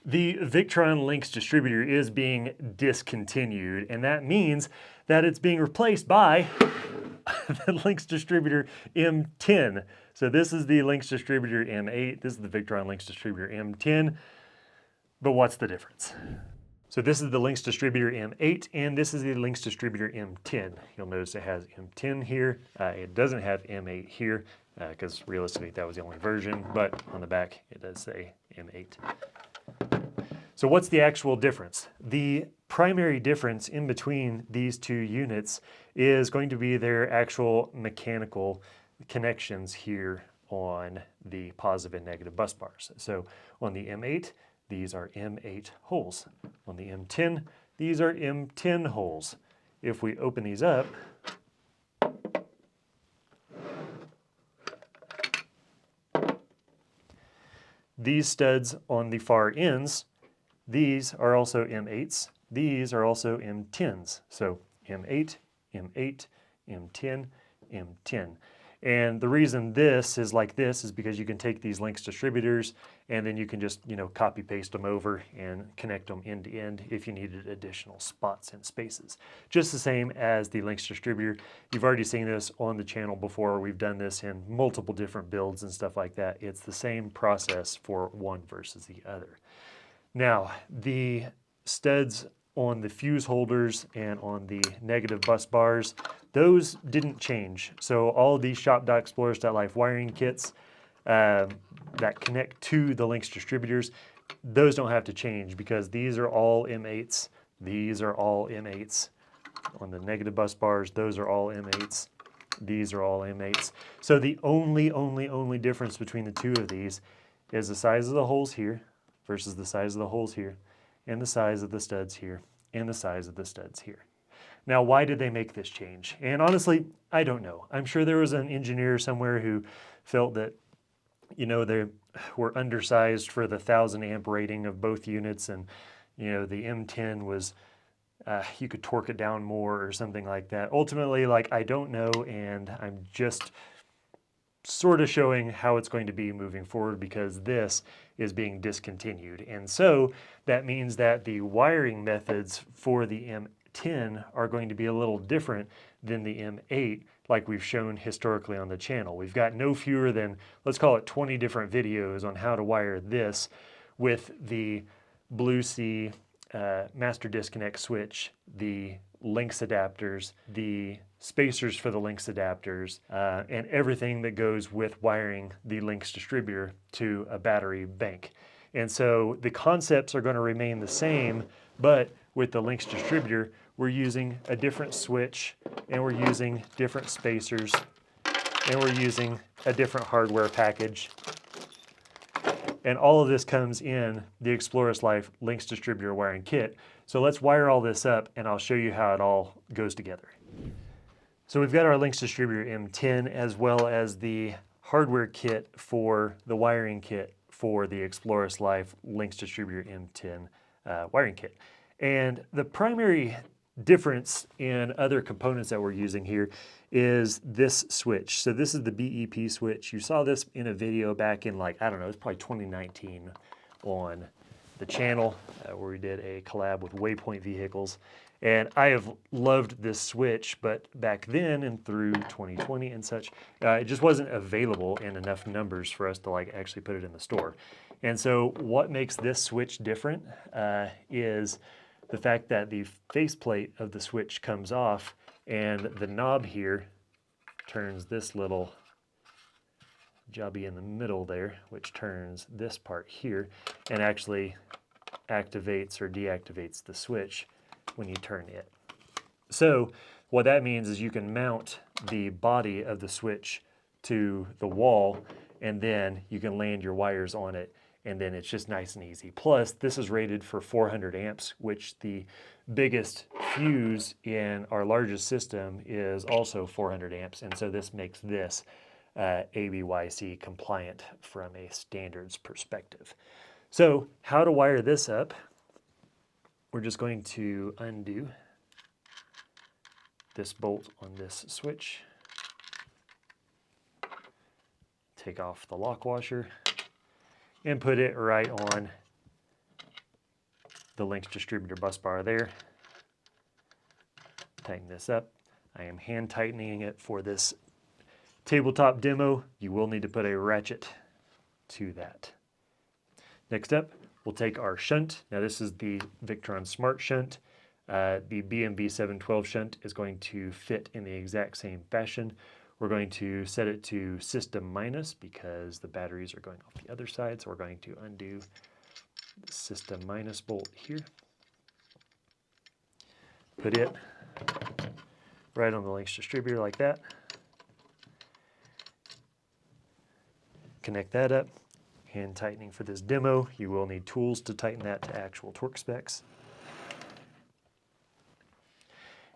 The Victron Lynx Distributor is being discontinued, and that means that it's being replaced by the Lynx Distributor M10. So this is the Lynx Distributor M8, this is the Victron Lynx Distributor M10, but what's the difference? So this is the Lynx Distributor M8, and this is the Lynx Distributor M10. You'll notice it has M10 here. It doesn't have M8 here, because realistically that was the only version, but on the back it does say M8. So what's the actual difference? The primary difference in between these two units is going to be their actual mechanical connections here on the positive and negative bus bars. So on the M8, these are M8 holes. On the M10, these are M10 holes. If we open these up, these studs on the far ends, these are also M8s. These are also M10s. So M8, M8, M10, M10. And the reason this is like this is because you can take these Lynx distributors and then you can just, copy paste them over and connect them end to end if you needed additional spots and spaces. Just the same as the Lynx distributor. You've already seen this on the channel before. We've done this in multiple different builds and stuff like that. It's the same process for one versus the other. Now, the studs on the fuse holders and on the negative bus bars, those didn't change. So all of these shop.explorist.life wiring kits that connect to the Lynx distributors, those don't have to change because these are all M8s. These are all M8s. On the negative bus bars, those are all M8s. These are all M8s. So the only difference between the two of these is the size of the holes here versus the size of the holes here, and the size of the studs here, and the size of the studs here. Now, why did they make this change? And honestly, I don't know. I'm sure there was an engineer somewhere who felt that, they were undersized for the 1,000 amp rating of both units, and, the M10 was, you could torque it down more or something like that. Ultimately, I don't know, and I'm just sort of showing how it's going to be moving forward because this is being discontinued. And so that means that the wiring methods for the M10 are going to be a little different than the M8 like we've shown historically on the channel. We've got no fewer than, let's call it 20 different videos on how to wire this with the Blue Sea master disconnect switch, the Lynx adapters, the spacers for the Lynx adapters, and everything that goes with wiring the Lynx distributor to a battery bank. And so the concepts are going to remain the same, but with the Lynx distributor, we're using a different switch, and we're using different spacers, and we're using a different hardware package. And all of this comes in the EXPLORIST.life Lynx Distributor wiring kit. So let's wire all this up and I'll show you how it all goes together. So we've got our Lynx Distributor M10 as well as the hardware kit for the wiring kit for the EXPLORIST.life Lynx Distributor M10 wiring kit. And the primary difference in other components that we're using here is this switch. So this is the BEP switch. You saw this in a video back in I don't know, it's probably 2019 on the channel where we did a collab with Waypoint Vehicles. And I have loved this switch, but back then and through 2020 and such, it just wasn't available in enough numbers for us to actually put it in the store. And so what makes this switch different is the fact that the faceplate of the switch comes off and the knob here turns this little jobby in the middle there, which turns this part here and actually activates or deactivates the switch when you turn it. So what that means is you can mount the body of the switch to the wall and then you can land your wires on it, and then it's just nice and easy. Plus, this is rated for 400 amps, which the biggest fuse in our largest system is also 400 amps, and so this makes this ABYC compliant from a standards perspective. So how to wire this up? We're just going to undo this bolt on this switch, take off the lock washer, and put it right on the Lynx Distributor bus bar there. Tighten this up. I am hand tightening it for this tabletop demo. You will need to put a ratchet to that. Next up, we'll take our shunt. Now this is the Victron Smart Shunt. The BMV 712 shunt is going to fit in the exact same fashion. We're going to set it to system minus because the batteries are going off the other side. So we're going to undo the system minus bolt here. Put it right on the Lynx distributor like that. Connect that up. Hand tightening for this demo. You will need tools to tighten that to actual torque specs.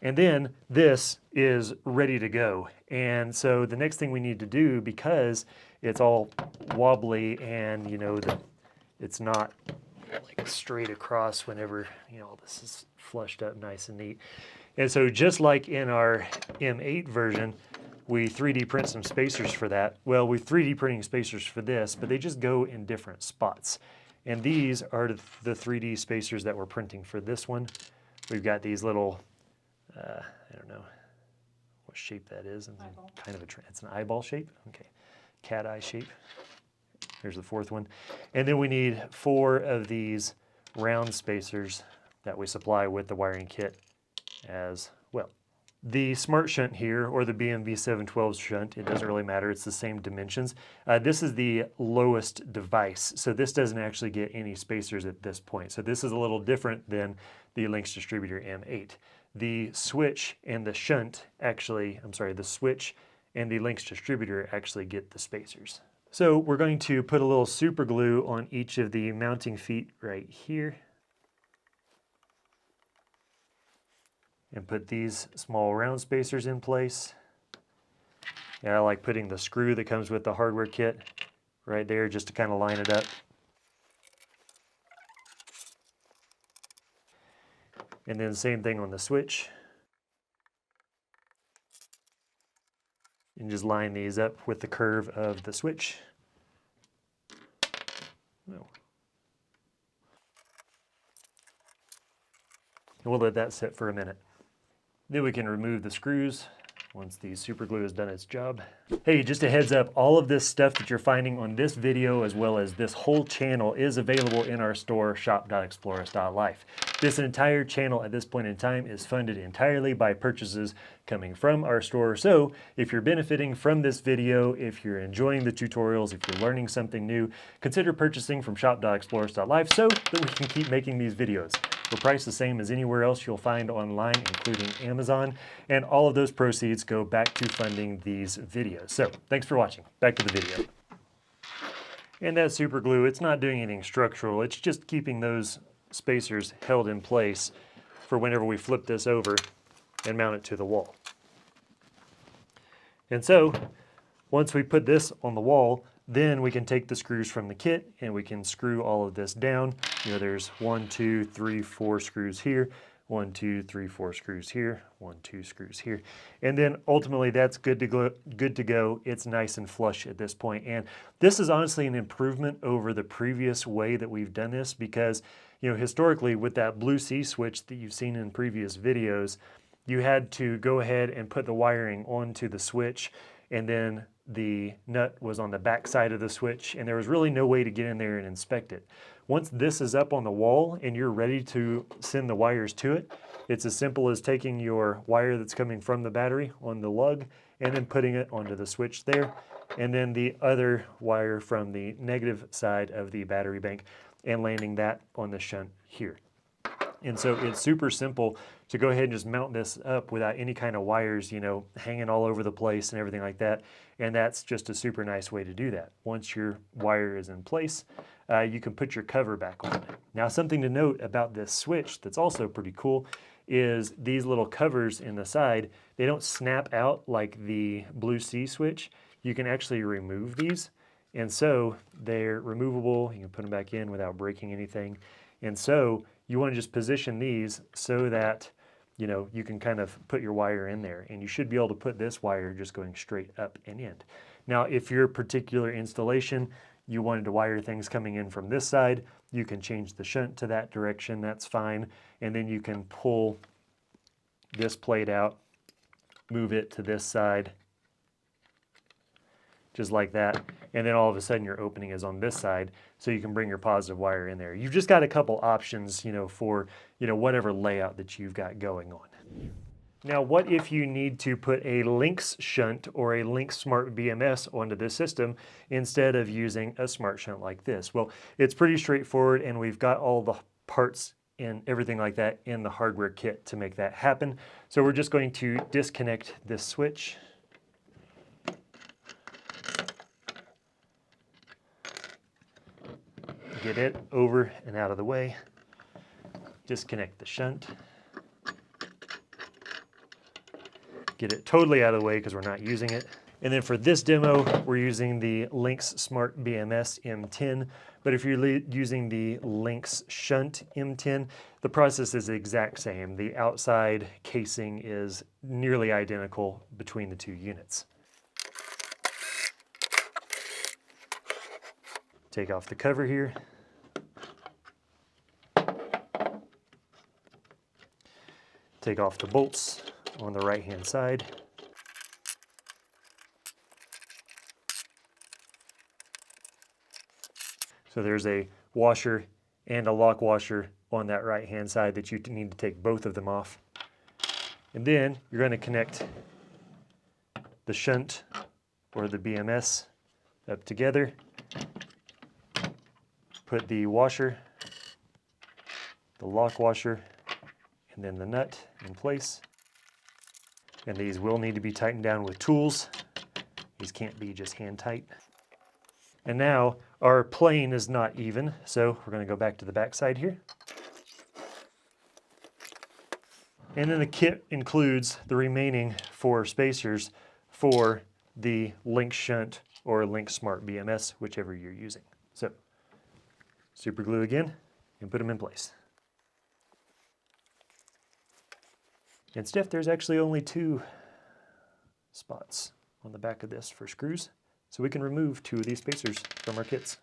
And then this is ready to go. And so the next thing we need to do, because it's all wobbly and it's not like straight across whenever all this is flushed up nice and neat. And so just like in our M8 version, we 3D print some spacers for that. Well, we're 3D printing spacers for this, but they just go in different spots. And these are the 3D spacers that we're printing for this one. We've got these little, I don't know what shape that is. Kind of it's an eyeball shape. Okay, cat eye shape. Here's the fourth one. And then we need 4 of these round spacers that we supply with the wiring kit as well. The Smart Shunt here, or the BMV 712 shunt, it doesn't really matter, it's the same dimensions. This is the lowest device, so this doesn't actually get any spacers at this point. So this is a little different than the Lynx Distributor M8. The switch and the shunt actually, the switch and the Lynx Distributor actually get the spacers. So we're going to put a little super glue on each of the mounting feet right here. And put these small round spacers in place. And I like putting the screw that comes with the hardware kit right there just to kind of line it up. And then the same thing on the switch. And just line these up with the curve of the switch. Oh. And we'll let that sit for a minute. Then we can remove the screws once the super glue has done its job. Hey, just a heads up, all of this stuff that you're finding on this video as well as this whole channel is available in our store, shop.explorist.life. This entire channel at this point in time is funded entirely by purchases coming from our store. So if you're benefiting from this video, if you're enjoying the tutorials, if you're learning something new, consider purchasing from shop.explorist.life so that we can keep making these videos. We're priced the same as anywhere else you'll find online, including Amazon, and all of those proceeds go back to funding these videos. So thanks for watching. Back to the video. And that super glue, it's not doing anything structural. It's just keeping those spacers held in place for whenever we flip this over and mount it to the wall. And so once we put this on the wall, then we can take the screws from the kit and we can screw all of this down. There's 1, 2, 3, 4 screws here, 1, 2, 3, 4 screws here, 1, 2 screws here. And then ultimately that's good to go. It's nice and flush at this point. And this is honestly an improvement over the previous way that we've done this because, historically with that blue C switch that you've seen in previous videos, you had to go ahead and put the wiring onto the switch, and then the nut was on the back side of the switch, and there was really no way to get in there and inspect it. Once this is up on the wall and you're ready to send the wires to it, it's as simple as taking your wire that's coming from the battery on the lug and then putting it onto the switch there, and then the other wire from the negative side of the battery bank and landing that on the shunt here. And so it's super simple to go ahead and just mount this up without any kind of wires, hanging all over the place and everything like that. And that's just a super nice way to do that. Once your wire is in place, you can put your cover back on it. Now, something to note about this switch that's also pretty cool is these little covers in the side, they don't snap out like the blue C switch. You can actually remove these. And so they're removable. You can put them back in without breaking anything. And so you want to just position these so that you can kind of put your wire in there, and you should be able to put this wire just going straight up and in. Now, if your particular installation, you wanted to wire things coming in from this side, You can change the shunt to that direction, that's fine. And then you can pull this plate out, move it to this side, just like that. And then all of a sudden your opening is on this side, so you can bring your positive wire in there. You've just got a couple options, for, whatever layout that you've got going on. Now, what if you need to put a Lynx shunt or a Lynx Smart BMS onto this system instead of using a smart shunt like this? Well, it's pretty straightforward, and we've got all the parts and everything like that in the hardware kit to make that happen. So we're just going to disconnect this switch. Get it over and out of the way. Disconnect the shunt. Get it totally out of the way because we're not using it. And then for this demo, we're using the Lynx Smart BMS M10. But if you're using the Lynx Shunt M10, the process is the exact same. The outside casing is nearly identical between the two units. Take off the cover here. Take off the bolts on the right-hand side. So there's a washer and a lock washer on that right-hand side that you need to take both of them off. And then you're going to connect the shunt or the BMS up together. Put the washer, the lock washer, and then the nut in place. And these will need to be tightened down with tools. These can't be just hand tight. And now our plane is not even, so we're going to go back to the back side here. And then the kit includes the remaining 4 spacers for the Lynx Shunt or Lynx Smart BMS, whichever you're using. So super glue again and put them in place. And Steph, there's actually only 2 spots on the back of this for screws, so we can remove 2 of these spacers from our kits.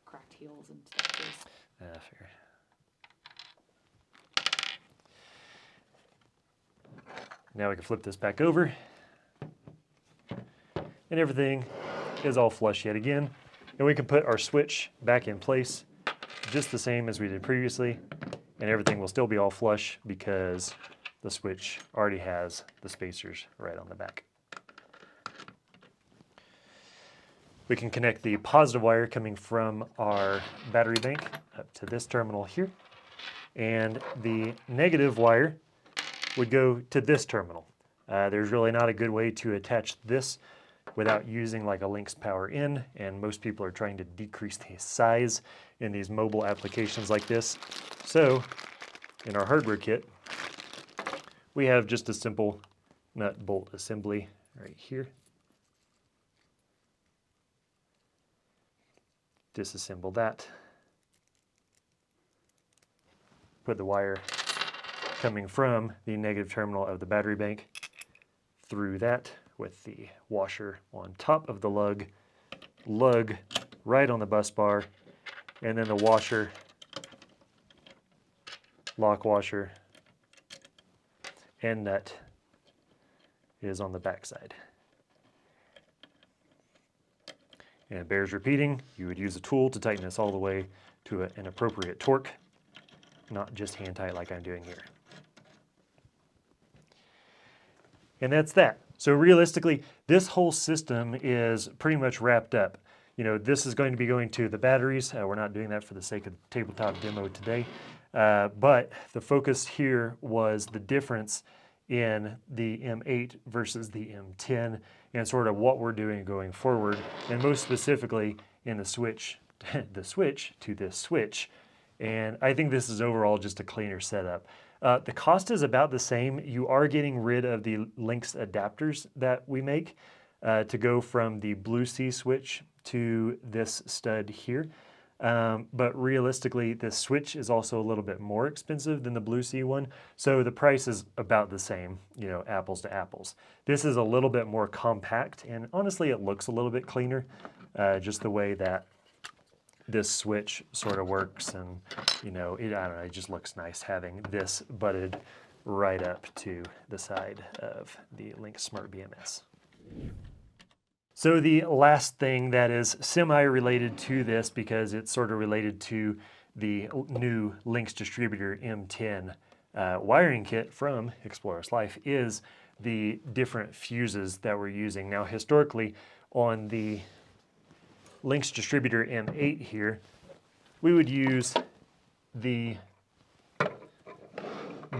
Cracked heels and stuff. Fair. Now we can flip this back over, and everything is all flush yet again. And we can put our switch back in place just the same as we did previously, and everything will still be all flush because the switch already has the spacers right on the back. We can connect the positive wire coming from our battery bank up to this terminal here, and the negative wire would go to this terminal. There's really not a good way to attach this without using like a Lynx Power In, and most people are trying to decrease the size in these mobile applications like this. So in our hardware kit, we have just a simple nut bolt assembly right here. Disassemble that. Put the wire coming from the negative terminal of the battery bank through that with the washer on top of the lug right on the bus bar, and then the washer, lock washer, and nut is on the back side. And it bears repeating, you would use a tool to tighten this all the way to an appropriate torque, not just hand tight like I'm doing here. And that's that. So realistically, this whole system is pretty much wrapped up. This is going to be going to the batteries. We're not doing that for the sake of the tabletop demo today. But the focus here was the difference in the M8 versus the M10 and sort of what we're doing going forward. And most specifically in the switch to this switch. And I think this is overall just a cleaner setup. The cost is about the same. You are getting rid of the Lynx adapters that we make to go from the Blue Sea switch to this stud here. but realistically, this switch is also a little bit more expensive than the Blue Sea one, so the price is about the same, you know, apples to apples. This is a little bit more compact, and honestly, it looks a little bit cleaner, just the way that this switch sort of works, and you know, I don't know, it just looks nice having this butted right up to the side of the Lynx Smart BMS. So the last thing that is semi-related to this, because it's sort of related to the new Lynx Distributor M10 wiring kit from EXPLORIST Life, is the different fuses that we're using. Now historically on the Lynx Distributor M8 here, we would use the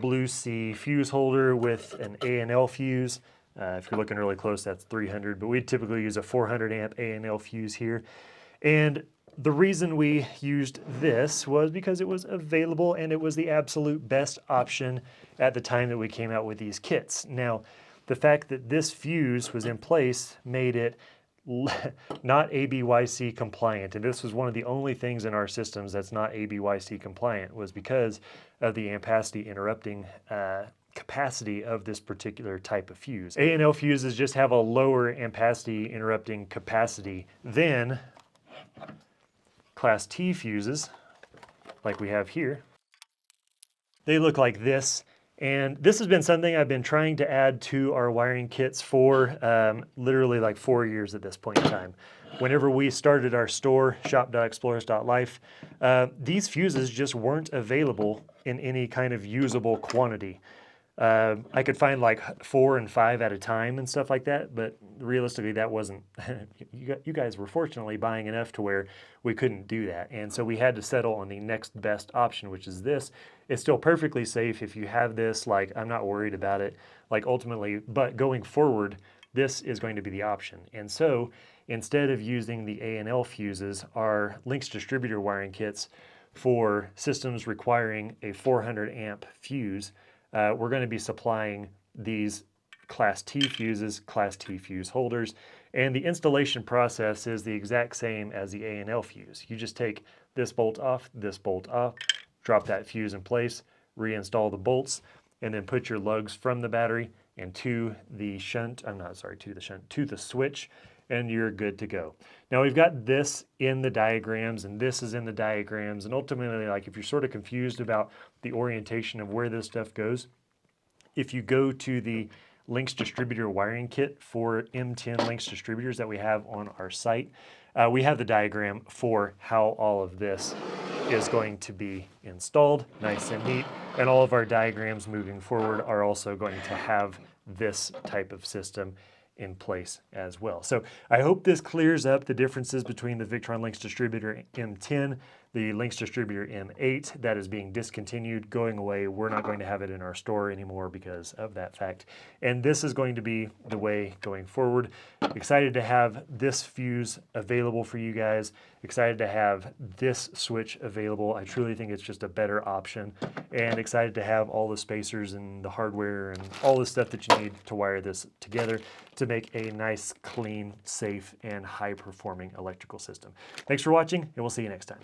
Blue Sea fuse holder with an A&L fuse. If you're looking really close, that's 300, but we typically use a 400 amp A&L fuse here. And the reason we used this was because it was available and it was the absolute best option at the time that we came out with these kits. Now, the fact that this fuse was in place made it not ABYC compliant, and this was one of the only things in our systems that's not ABYC compliant, was because of the ampacity interrupting capacity of this particular type of fuse. A&L fuses just have a lower ampacity interrupting capacity than Class T fuses, like we have here. They look like this. And this has been something I've been trying to add to our wiring kits for literally like 4 years at this point in time. Whenever we started our store, shop.explorist.life, these fuses just weren't available in any kind of usable quantity. I could find like 4 and 5 at a time and stuff like that, but realistically that wasn't, you guys were fortunately buying enough to where we couldn't do that. And so we had to settle on the next best option, which is this. It's still perfectly safe if you have this, like I'm not worried about it, like ultimately, but going forward, this is going to be the option. And so instead of using the A&L fuses, our Lynx Distributor wiring kits for systems requiring a 400 amp fuse, we're going to be supplying these Class T fuses, Class T fuse holders, and the installation process is the exact same as the A&L fuse. You just take this bolt off, drop that fuse in place, reinstall the bolts, and then put your lugs from the battery and to the switch, and you're good to go. Now we've got this in the diagrams and this is in the diagrams, and ultimately, like if you're sort of confused about the orientation of where this stuff goes, if you go to the Lynx Distributor wiring kit for M10 Lynx distributors that we have on our site, we have the diagram for how all of this is going to be installed, nice and neat, and all of our diagrams moving forward are also going to have this type of system in place as well. So I hope this clears up the differences between the Victron Lynx Distributor M10, the Lynx Distributor M8 that is being discontinued, going away. We're not going to have it in our store anymore because of that fact. And this is going to be the way going forward. Excited to have this fuse available for you guys. Excited to have this switch available. I truly think it's just a better option, and excited to have all the spacers and the hardware and all the stuff that you need to wire this together to make a nice, clean, safe, and high-performing electrical system. Thanks for watching, and we'll see you next time.